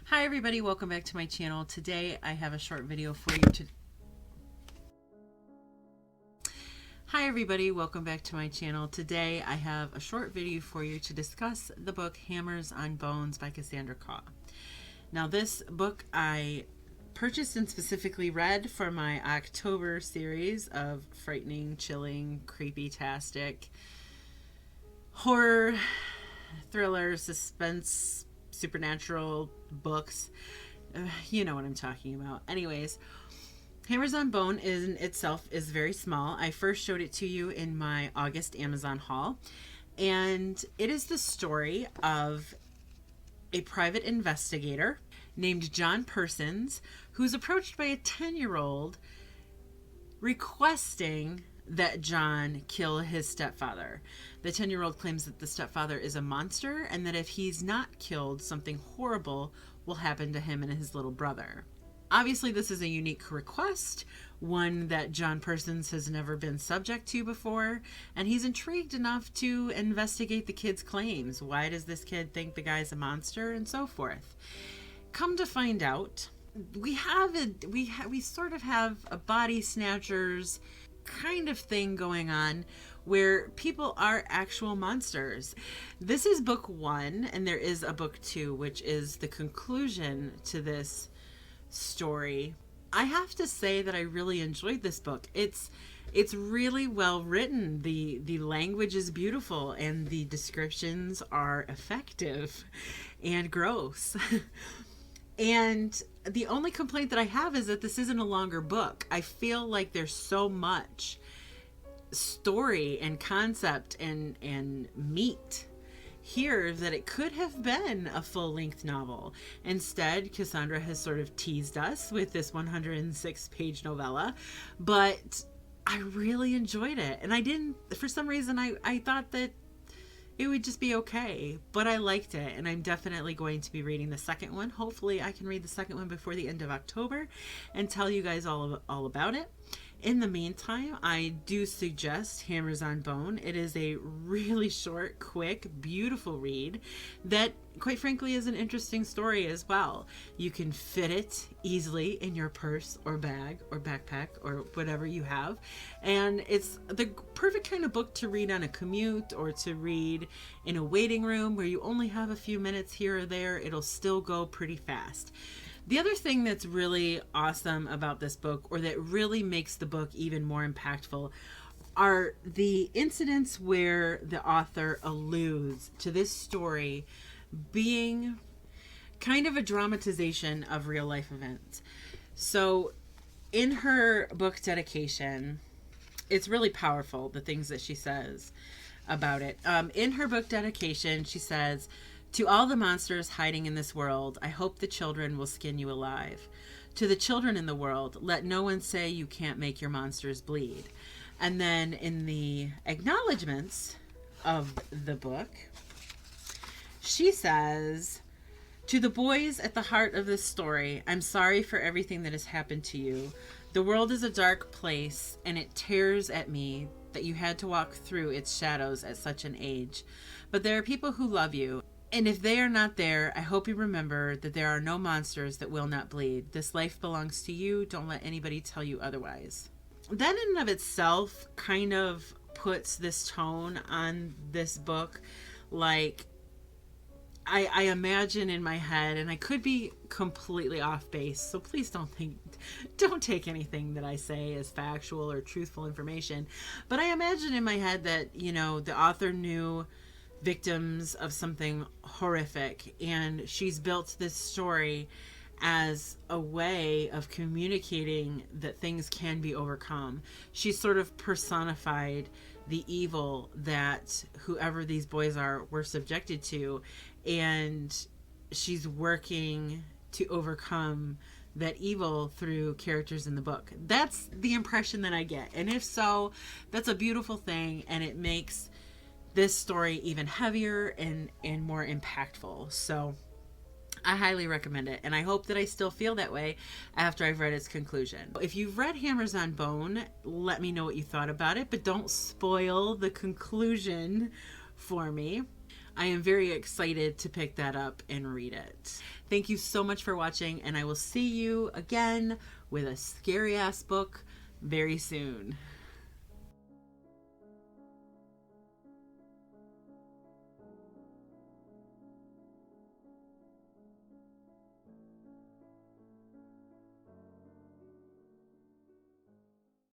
Hi everybody, welcome back to my channel. Today I have a short video for you to discuss the book Hammers on Bones by Cassandra Khaw. Now this book I purchased and specifically read for my October series of frightening, chilling, creepy-tastic horror, thriller, suspense, supernatural books. You know what I'm talking about. Anyways, Hammers on Bone in itself is very small. I first showed it to you in my August Amazon haul, and it is the story of a private investigator named John Persons who's approached by a 10-year-old requesting that John kill his stepfather. The 10-year-old claims that the stepfather is a monster and that if he's not killed, something horrible will happen to him and his little brother. Obviously, this is a unique request, one that John Persons has never been subject to before, and he's intrigued enough to investigate the kid's claims. Why does this kid think the guy's a monster, and so forth. Come to find out, we sort of have a body snatchers kind of thing going on where people are actual monsters. This is book 1, and there is a book 2, which is the conclusion to this story. I have to say that I really enjoyed this book. It's really well written. The language is beautiful and the descriptions are effective and gross. And the only complaint that I have is that this isn't a longer book. I feel like there's so much story and concept and meat here that it could have been a full-length novel. Instead, Cassandra has sort of teased us with this 106-page novella, but I really enjoyed it. And for some reason, I thought that it would just be okay, but I liked it, and I'm definitely going to be reading the second one. Hopefully I can read the second one before the end of October and tell you guys all about it. In the meantime, I do suggest Hammers on Bone. It is a really short, quick, beautiful read that, quite frankly, is an interesting story as well. You can fit it easily in your purse or bag or backpack or whatever you have. And it's the perfect kind of book to read on a commute or to read in a waiting room where you only have a few minutes here or there. It'll still go pretty fast. The other thing that's really awesome about this book, or that really makes the book even more impactful, are the incidents where the author alludes to this story being kind of a dramatization of real life events. So in her book dedication, it's really powerful, the things that she says about it. In her book dedication, she says, "To all the monsters hiding in this world, I hope the children will skin you alive. To the children in the world, let no one say you can't make your monsters bleed." And then in the acknowledgments of the book, she says, "To the boys at the heart of this story, I'm sorry for everything that has happened to you. The world is a dark place, and it tears at me that you had to walk through its shadows at such an age. But there are people who love you. And if they are not there, I hope you remember that there are no monsters that will not bleed. This life belongs to you. Don't let anybody tell you otherwise." That in and of itself kind of puts this tone on this book. Like, I imagine in my head, and I could be completely off base, so please don't take anything that I say as factual or truthful information. But I imagine in my head that, the author knew victims of something horrific, and she's built this story as a way of communicating that things can be overcome. She's sort of personified the evil that whoever these boys were subjected to, and she's working to overcome that evil through characters in the book. That's the impression that I get, and if so, that's a beautiful thing, and it makes this story even heavier and more impactful. So I highly recommend it, and I hope that I still feel that way after I've read its conclusion. If you've read Hammers on Bone, let me know what you thought about it, but don't spoil the conclusion for me. I am very excited to pick that up and read it. Thank you so much for watching, and I will see you again with a scary ass book very soon.